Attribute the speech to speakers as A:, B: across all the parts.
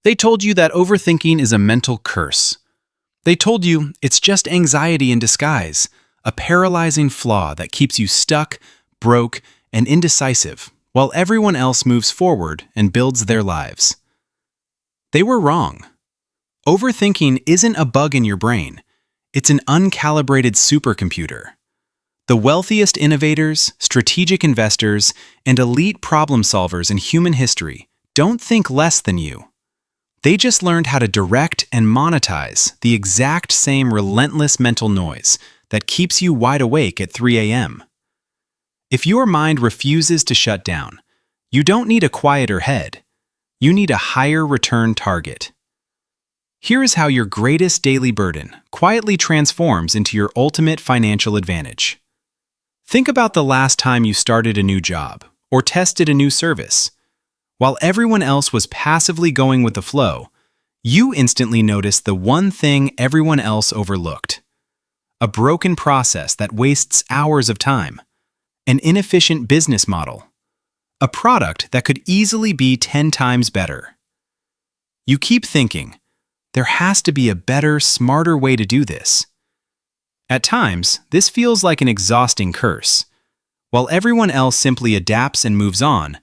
A: They told you that overthinking is a mental curse. They told you it's just anxiety in disguise, a paralyzing flaw that keeps you stuck, broke, and indecisive, while everyone else moves forward and builds their lives. They were wrong. Overthinking isn't a bug in your brain. It's an uncalibrated supercomputer. The wealthiest innovators, strategic investors, and elite problem solvers in human history don't think less than you. They just learned how to direct and monetize the exact same relentless mental noise that keeps you wide awake at 3 a.m. If your mind refuses to shut down, you don't need a quieter head. You need a higher return target. Here is how your greatest daily burden quietly transforms into your ultimate financial advantage. Think about the last time you started a new job or tested a new service. While everyone else was passively going with the flow, you instantly noticed the one thing everyone else overlooked: a broken process that wastes hours of time, an inefficient business model, a product that could easily be 10 times better. You keep thinking, there has to be a better, smarter way to do this. At times, this feels like an exhausting curse. While everyone else simply adapts and moves on,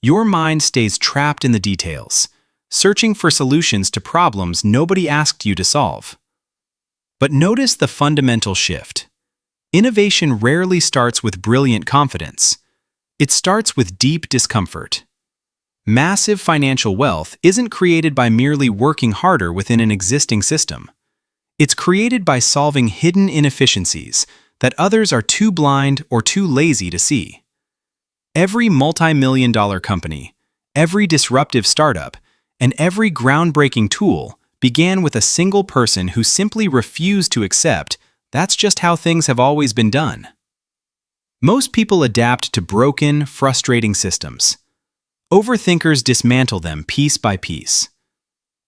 A: your mind stays trapped in the details, searching for solutions to problems nobody asked you to solve. But notice the fundamental shift. Innovation rarely starts with brilliant confidence. It starts with deep discomfort. Massive financial wealth isn't created by merely working harder within an existing system. It's created by solving hidden inefficiencies that others are too blind or too lazy to see. Every multi-million-dollar company, every disruptive startup, and every groundbreaking tool began with a single person who simply refused to accept that's just how things have always been done. Most people adapt to broken, frustrating systems. Overthinkers dismantle them piece by piece.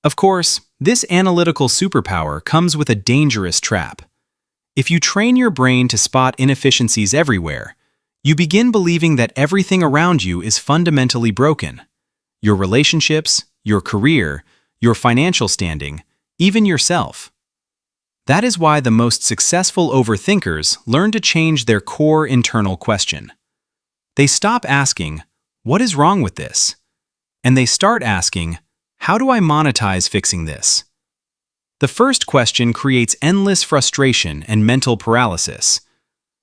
A: Of course, this analytical superpower comes with a dangerous trap. If you train your brain to spot inefficiencies everywhere, you begin believing that everything around you is fundamentally broken. Your relationships, your career, your financial standing, even yourself. That is why the most successful overthinkers learn to change their core internal question. They stop asking, "What is wrong with this?" And they start asking, "How do I monetize fixing this?" The first question creates endless frustration and mental paralysis.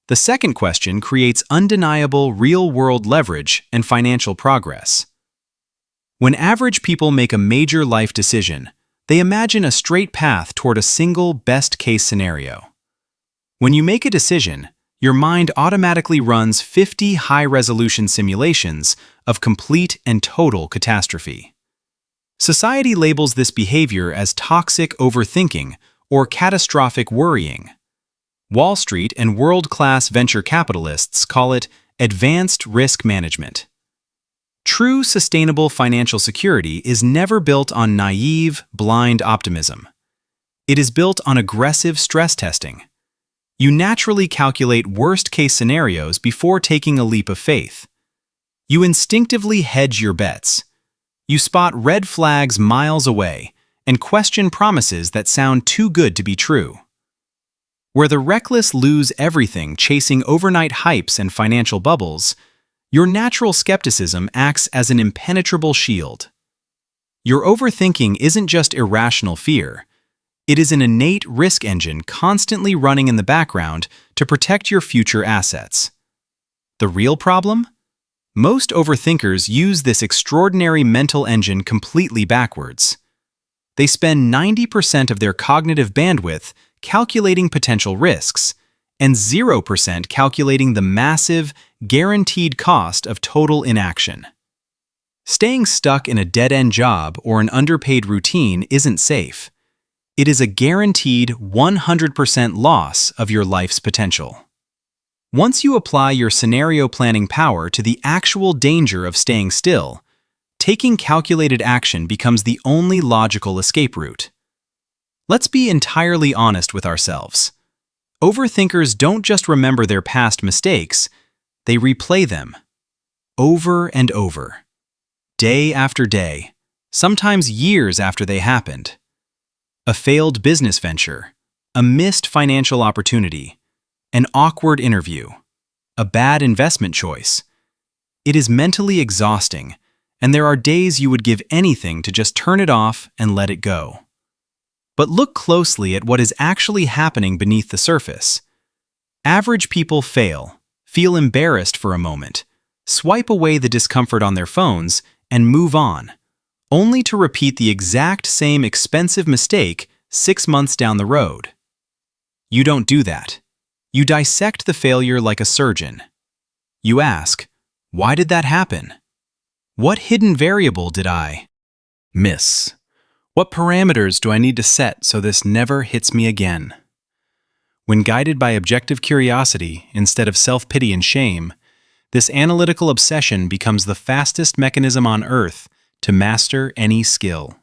A: The second question creates undeniable real-world leverage and financial progress. When average people make a major life decision, they imagine a straight path toward a single best-case scenario. When you make a decision, your mind automatically runs 50 high-resolution simulations of complete and total catastrophe. Society labels this behavior as toxic overthinking or catastrophic worrying. Wall Street and world-class venture capitalists call it advanced risk management. True sustainable financial security is never built on naive, blind optimism. It is built on aggressive stress testing. You naturally calculate worst-case scenarios before taking a leap of faith. You instinctively hedge your bets. You spot red flags miles away and question promises that sound too good to be true. Where the reckless lose everything chasing overnight hypes and financial bubbles, your natural skepticism acts as an impenetrable shield. Your overthinking isn't just irrational fear. It is an innate risk engine constantly running in the background to protect your future assets. The real problem? Most overthinkers use this extraordinary mental engine completely backwards. They spend 90% of their cognitive bandwidth calculating potential risks, and 0% calculating the massive, guaranteed cost of total inaction. Staying stuck in a dead-end job or an underpaid routine isn't safe. It is a guaranteed 100% loss of your life's potential. Once you apply your scenario planning power to the actual danger of staying still, taking calculated action becomes the only logical escape route. Let's be entirely honest with ourselves. Overthinkers don't just remember their past mistakes, they replay them. Over and over. Day after day, sometimes years after they happened. A failed business venture, a missed financial opportunity, an awkward interview, a bad investment choice. It is mentally exhausting, and there are days you would give anything to just turn it off and let it go. But look closely at what is actually happening beneath the surface. Average people fail, feel embarrassed for a moment, swipe away the discomfort on their phones, and move on, only to repeat the exact same expensive mistake 6 months down the road. You don't do that. You dissect the failure like a surgeon. You ask, why did that happen? What hidden variable did I miss? What parameters do I need to set so this never hits me again? When guided by objective curiosity instead of self-pity and shame, this analytical obsession becomes the fastest mechanism on Earth to master any skill.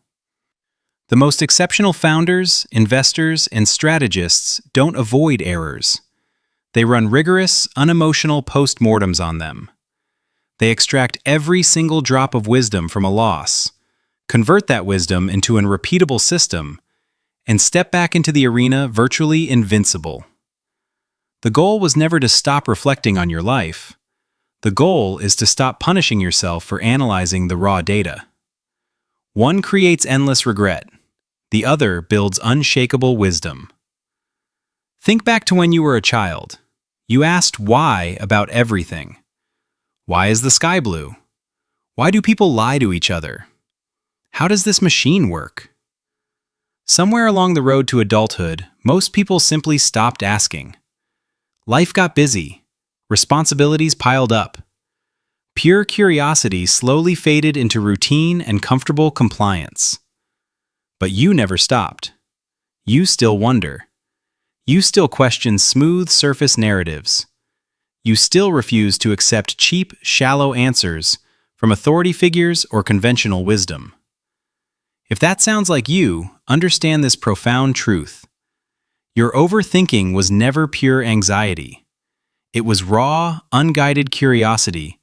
A: The most exceptional founders, investors, and strategists don't avoid errors. They run rigorous, unemotional postmortems on them. They extract every single drop of wisdom from a loss, convert that wisdom into an repeatable system, and step back into the arena virtually invincible. The goal was never to stop reflecting on your life. The goal is to stop punishing yourself for analyzing the raw data. One creates endless regret. The other builds unshakable wisdom. Think back to when you were a child. You asked why about everything. Why is the sky blue? Why do people lie to each other? How does this machine work? Somewhere along the road to adulthood, most people simply stopped asking. Life got busy. Responsibilities piled up. Pure curiosity slowly faded into routine and comfortable compliance. But you never stopped. You still wonder. You still question smooth surface narratives. You still refuse to accept cheap, shallow answers from authority figures or conventional wisdom. If that sounds like you, understand this profound truth. Your overthinking was never pure anxiety. It was raw, unguided curiosity,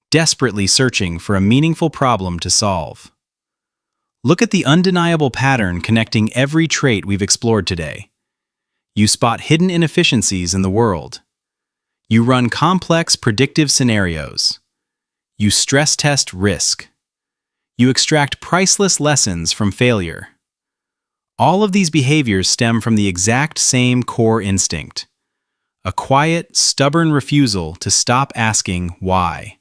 A: desperately searching for a meaningful problem to solve. Look at the undeniable pattern connecting every trait we've explored today. You spot hidden inefficiencies in the world. You run complex predictive scenarios. You stress test risk. You extract priceless lessons from failure. All of these behaviors stem from the exact same core instinct: a quiet, stubborn refusal to stop asking why.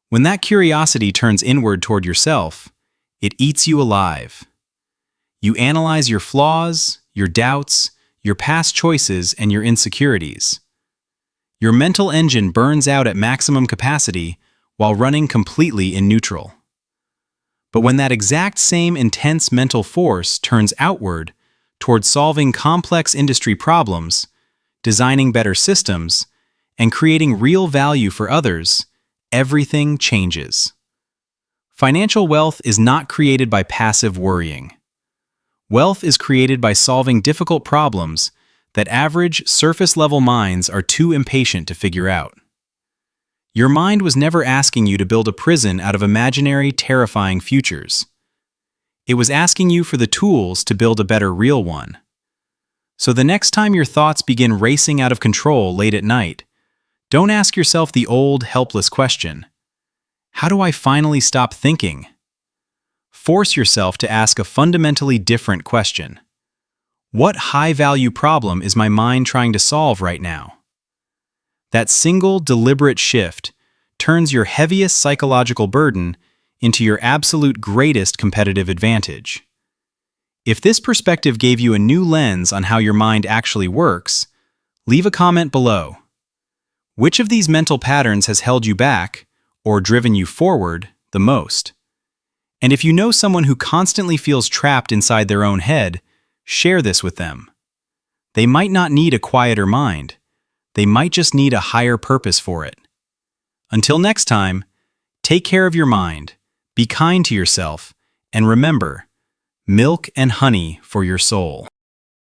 A: When that curiosity turns inward toward yourself, it eats you alive. You analyze your flaws, your doubts, your past choices, and your insecurities. Your mental engine burns out at maximum capacity while running completely in neutral. But when that exact same intense mental force turns outward toward solving complex industry problems, designing better systems, and creating real value for others, everything changes. Financial wealth is not created by passive worrying. Wealth is created by solving difficult problems that average, surface-level minds are too impatient to figure out. Your mind was never asking you to build a prison out of imaginary, terrifying futures. It was asking you for the tools to build a better real one. So the next time your thoughts begin racing out of control late at night, don't ask yourself the old, helpless question: how do I finally stop thinking? Force yourself to ask a fundamentally different question. What high-value problem is my mind trying to solve right now? That single, deliberate shift turns your heaviest psychological burden into your absolute greatest competitive advantage. If this perspective gave you a new lens on how your mind actually works, leave a comment below. Which of these mental patterns has held you back, or driven you forward, the most? And if you know someone who constantly feels trapped inside their own head, share this with them. They might not need a quieter mind. They might just need a higher purpose for it. Until next time, take care of your mind, be kind to yourself, and remember, milk and honey for your soul.